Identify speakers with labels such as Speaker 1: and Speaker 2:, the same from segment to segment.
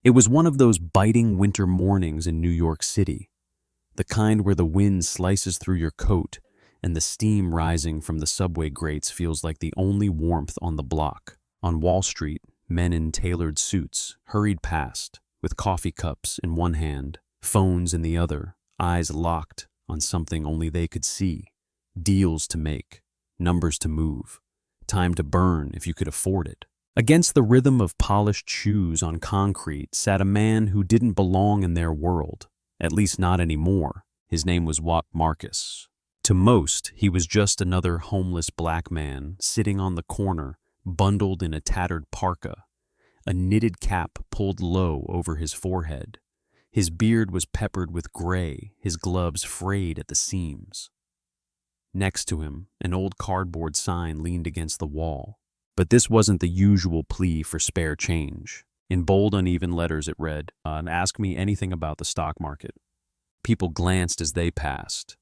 Speaker 1: It was one of those biting winter mornings in New York City, the kind where the wind slices through your coat and the steam rising from the subway grates feels like the only warmth on the block. On Wall Street, men in tailored suits hurried past, with coffee cups in one hand, phones in the other, eyes locked on something only they could see. Deals to make, numbers to move, time to burn if you could afford it. Against the rhythm of polished shoes on concrete sat a man who didn't belong in their world, at least not anymore. His name was Marcus. To most, he was just another homeless black man sitting on the corner, bundled in a tattered parka, a knitted cap pulled low over his forehead. His beard was peppered with gray, his gloves frayed at the seams. Next to him, an old cardboard sign leaned against the wall. But this wasn't the usual plea for spare change. In bold, uneven letters it read, "Ask me anything about the stock market." People glanced as they passed.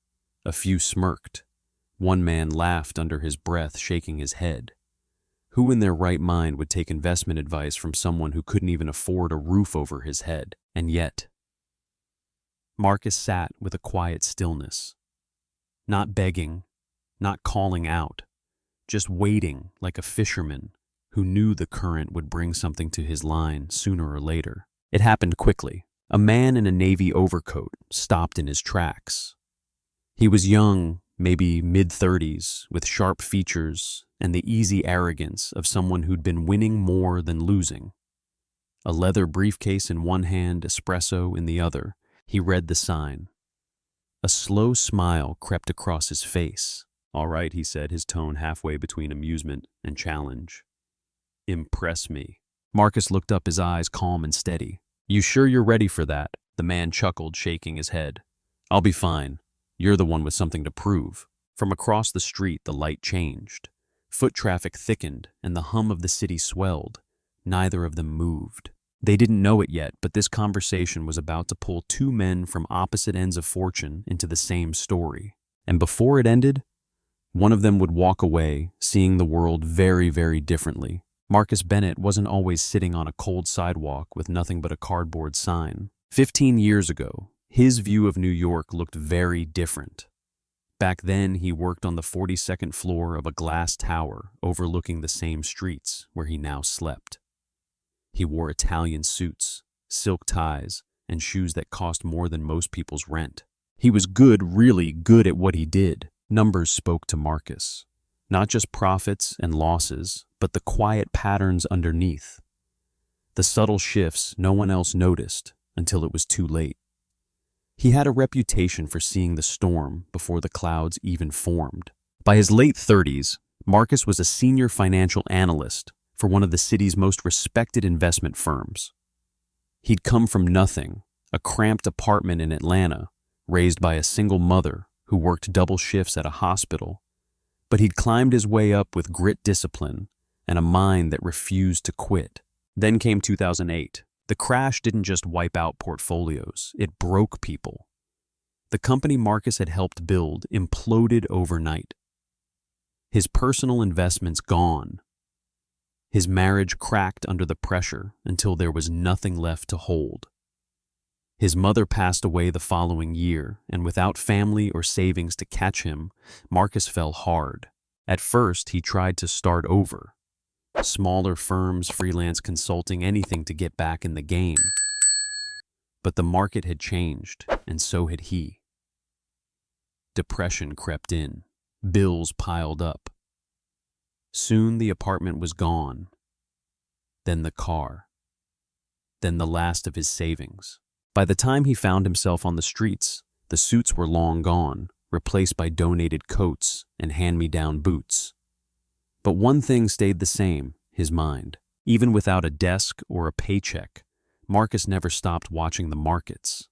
Speaker 1: A few smirked. One man laughed under his breath, shaking his head. Who in their right mind would take investment advice from someone who couldn't even afford a roof over his head? And yet, Marcus sat with a quiet stillness. Not begging, not calling out, just waiting like a fisherman who knew the current would bring something to his line sooner or later. It happened quickly. A man in a navy overcoat stopped in his tracks. He was young, maybe mid-30s, with sharp features and the easy arrogance of someone who'd been winning more than losing. A leather briefcase in one hand, espresso in the other, he read the sign. A slow smile crept across his face. "All right," he said, his tone halfway between amusement and challenge. "Impress me." Marcus looked up, his eyes calm and steady. "You sure you're ready for that?" The man chuckled, shaking his head. "I'll be fine. You're the one with something to prove." From across the street, the light changed. Foot traffic thickened, and the hum of the city swelled. Neither of them moved. They didn't know it yet, but this conversation was about to pull two men from opposite ends of fortune into the same story. And before it ended, one of them would walk away, seeing the world very, very differently. Marcus Bennett wasn't always sitting on a cold sidewalk with nothing but a cardboard sign. 15 years ago, his view of New York looked very different. Back then, he worked on the 42nd floor of a glass tower overlooking the same streets where he now slept. He wore Italian suits, silk ties, and shoes that cost more than most people's rent. He was good, really good at what he did. Numbers spoke to Marcus. Not just profits and losses, but the quiet patterns underneath. The subtle shifts no one else noticed until it was too late. He had a reputation for seeing the storm before the clouds even formed. By his late 30s, Marcus was a senior financial analyst for one of the city's most respected investment firms. He'd come from nothing, a cramped apartment in Atlanta, raised by a single mother who worked double shifts at a hospital, but he'd climbed his way up with grit, discipline, and a mind that refused to quit. Then came 2008. The crash didn't just wipe out portfolios, it broke people. The company Marcus had helped build imploded overnight. His personal investments gone. His marriage cracked under the pressure until there was nothing left to hold. His mother passed away the following year, and without family or savings to catch him, Marcus fell hard. At first, he tried to start over. Smaller firms, freelance consulting, anything to get back in the game. But the market had changed, and so had he. Depression crept in. Bills piled up. Soon the apartment was gone. Then the car. Then the last of his savings. By the time he found himself on the streets, the suits were long gone, replaced by donated coats and hand-me-down boots. But one thing stayed the same, his mind. Even without a desk or a paycheck, Marcus never stopped watching the markets.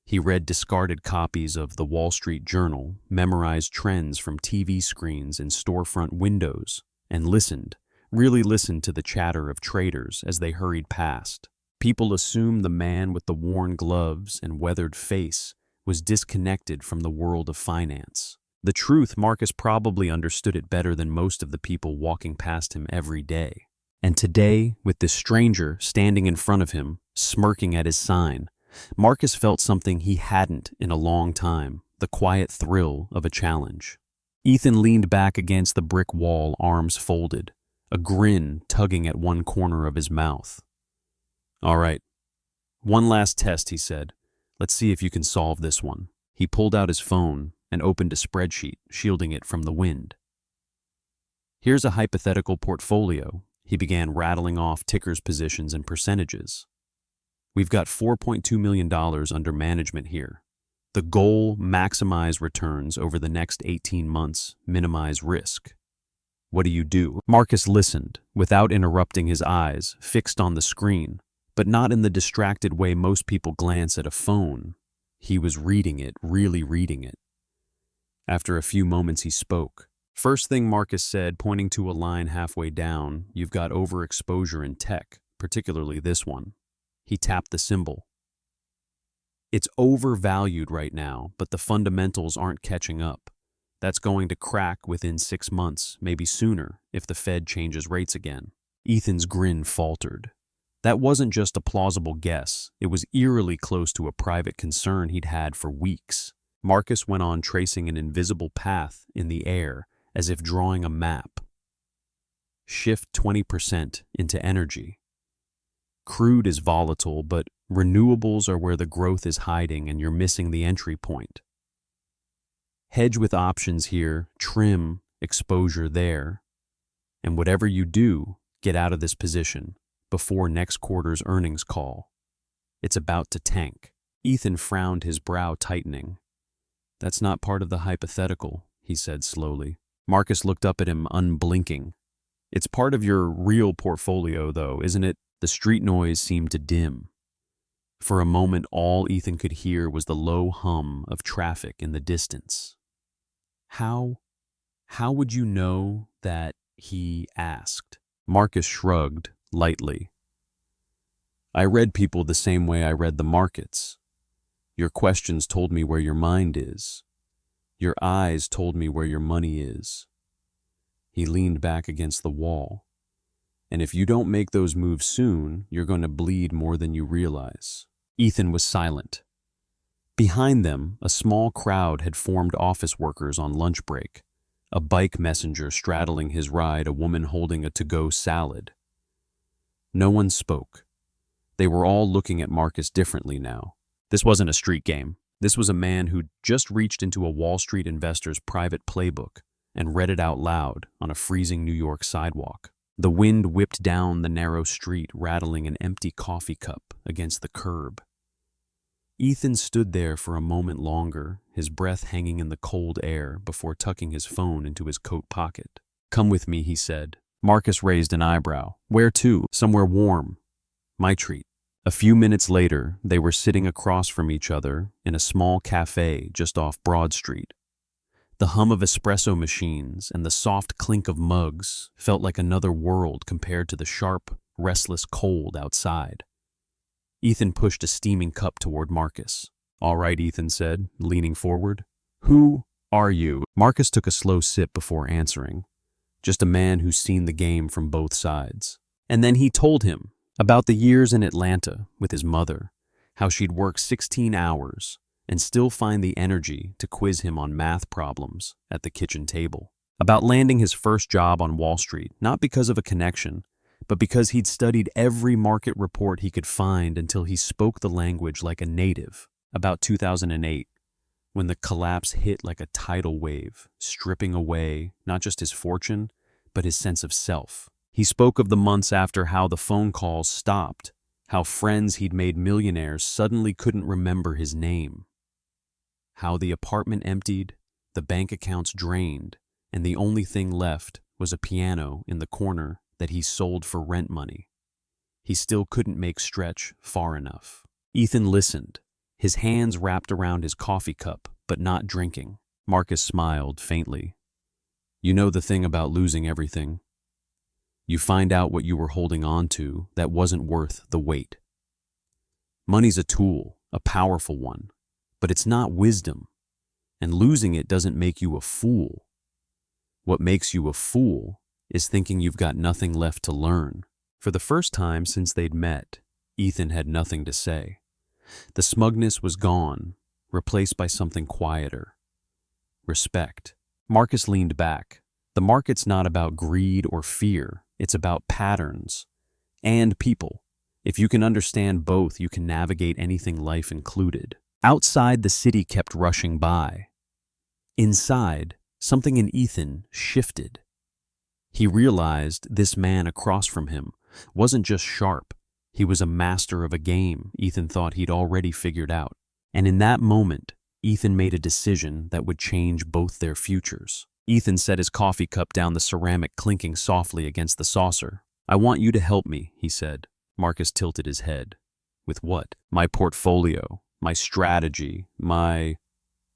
Speaker 1: He read discarded copies of the Wall Street Journal, memorized trends from TV screens and storefront windows, and listened, really listened to the chatter of traders as they hurried past. People assumed the man with the worn gloves and weathered face was disconnected from the world of finance. The truth, Marcus probably understood it better than most of the people walking past him every day. And today, with this stranger standing in front of him, smirking at his sign, Marcus felt something he hadn't in a long time, the quiet thrill of a challenge. Ethan leaned back against the brick wall, arms folded, a grin tugging at one corner of his mouth. "All right, one last test," he said. "Let's see if you can solve this one." He pulled out his phone and opened a spreadsheet, shielding it from the wind. "Here's a hypothetical portfolio." He began rattling off tickers' positions and percentages. "We've got $4.2 million under management here. The goal, maximize returns over the next 18 months, minimize risk. What do you do?" Marcus listened, without interrupting, his eyes fixed on the screen, but not in the distracted way most people glance at a phone. He was reading it, really reading it. After a few moments, he spoke. "First thing," Marcus said, pointing to a line halfway down, "you've got overexposure in tech, particularly this one." He tapped the symbol. "It's overvalued right now, but the fundamentals aren't catching up. That's going to crack within 6 months, maybe sooner, if the Fed changes rates again." Ethan's grin faltered. That wasn't just a plausible guess, it was eerily close to a private concern he'd had for weeks. Marcus went on, tracing an invisible path in the air, as if drawing a map. "Shift 20% into energy. Crude is volatile, but renewables are where the growth is hiding and you're missing the entry point. Hedge with options here, trim exposure there. And whatever you do, get out of this position before next quarter's earnings call. It's about to tank." Ethan frowned, his brow tightening. "That's not part of the hypothetical," he said slowly. Marcus looked up at him, unblinking. "It's part of your real portfolio, though, isn't it?" The street noise seemed to dim. For a moment, all Ethan could hear was the low hum of traffic in the distance. How would you know that?" he asked. Marcus shrugged lightly. "I read people the same way I read the markets. Your questions told me where your mind is. Your eyes told me where your money is." He leaned back against the wall. "And if you don't make those moves soon, you're going to bleed more than you realize." Ethan was silent. Behind them, a small crowd had formed, office workers on lunch break, a bike messenger straddling his ride, a woman holding a to-go salad. No one spoke. They were all looking at Marcus differently now. This wasn't a street game. This was a man who'd just reached into a Wall Street investor's private playbook and read it out loud on a freezing New York sidewalk. The wind whipped down the narrow street, rattling an empty coffee cup against the curb. Ethan stood there for a moment longer, his breath hanging in the cold air, before tucking his phone into his coat pocket. "Come with me," he said. Marcus raised an eyebrow. "Where to?" "Somewhere warm. My treat." A few minutes later, they were sitting across from each other in a small cafe just off Broad Street. The hum of espresso machines and the soft clink of mugs felt like another world compared to the sharp, restless cold outside. Ethan pushed a steaming cup toward Marcus. "All right," Ethan said, leaning forward. "Who are you?" Marcus took a slow sip before answering. Just a man who's seen the game from both sides. And then he told him about the years in Atlanta with his mother, how she'd work 16 hours and still find the energy to quiz him on math problems at the kitchen table. About landing his first job on Wall Street, not because of a connection, but because he'd studied every market report he could find until he spoke the language like a native. About 2008, when the collapse hit like a tidal wave, stripping away not just his fortune, but his sense of self. He spoke of the months after, how the phone calls stopped, how friends he'd made millionaires suddenly couldn't remember his name, how the apartment emptied, the bank accounts drained, and the only thing left was a piano in the corner that he sold for rent money. He still couldn't make stretch far enough. Ethan listened, his hands wrapped around his coffee cup, but not drinking. Marcus smiled faintly. "You know the thing about losing everything. You find out what you were holding on to that wasn't worth the weight. Money's a tool, a powerful one, but it's not wisdom, and losing it doesn't make you a fool. What makes you a fool is thinking you've got nothing left to learn." For the first time since they'd met, Ethan had nothing to say. The smugness was gone, replaced by something quieter. Respect. Marcus leaned back. The market's not about greed or fear. It's about patterns and people. If you can understand both, you can navigate anything, life included. Outside, the city kept rushing by. Inside, something in Ethan shifted. He realized this man across from him wasn't just sharp. He was a master of a game Ethan thought he'd already figured out. And in that moment, Ethan made a decision that would change both their futures. Ethan set his coffee cup down, the ceramic clinking softly against the saucer. "I want you to help me," he said. Marcus tilted his head. "With what?" "My portfolio, my strategy, my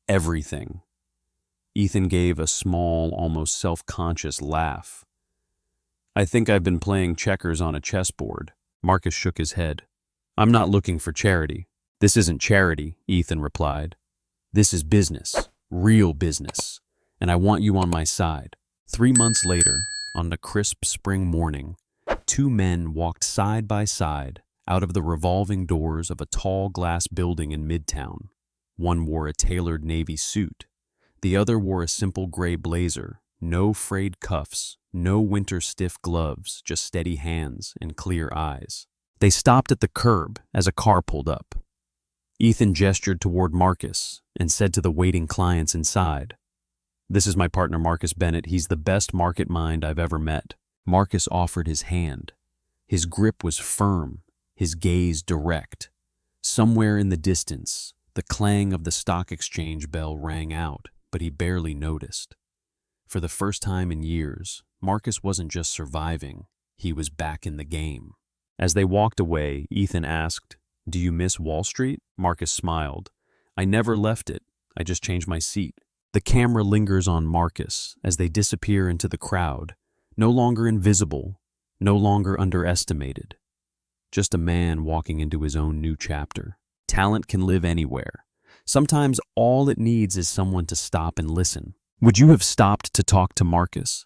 Speaker 1: everything." Ethan gave a small, almost self-conscious laugh. "I think I've been playing checkers on a chessboard." Marcus shook his head. "I'm not looking for charity." "This isn't charity," Ethan replied. "This is business, real business, and I want you on my side." 3 months later, on a crisp spring morning, two men walked side by side out of the revolving doors of a tall glass building in Midtown. One wore a tailored navy suit. The other wore a simple gray blazer, no frayed cuffs, no winter-stiff gloves, just steady hands and clear eyes. They stopped at the curb as a car pulled up. Ethan gestured toward Marcus and said to the waiting clients inside, "This is my partner Marcus Bennett. He's the best market mind I've ever met." Marcus offered his hand. His grip was firm, his gaze direct. Somewhere in the distance, the clang of the stock exchange bell rang out, but he barely noticed. For the first time in years, Marcus wasn't just surviving, he was back in the game. As they walked away, Ethan asked, "Do you miss Wall Street?" Marcus smiled. "I never left it. I just changed my seat." The camera lingers on Marcus as they disappear into the crowd, no longer invisible, no longer underestimated. Just a man walking into his own new chapter. Talent can live anywhere. Sometimes all it needs is someone to stop and listen. Would you have stopped to talk to Marcus?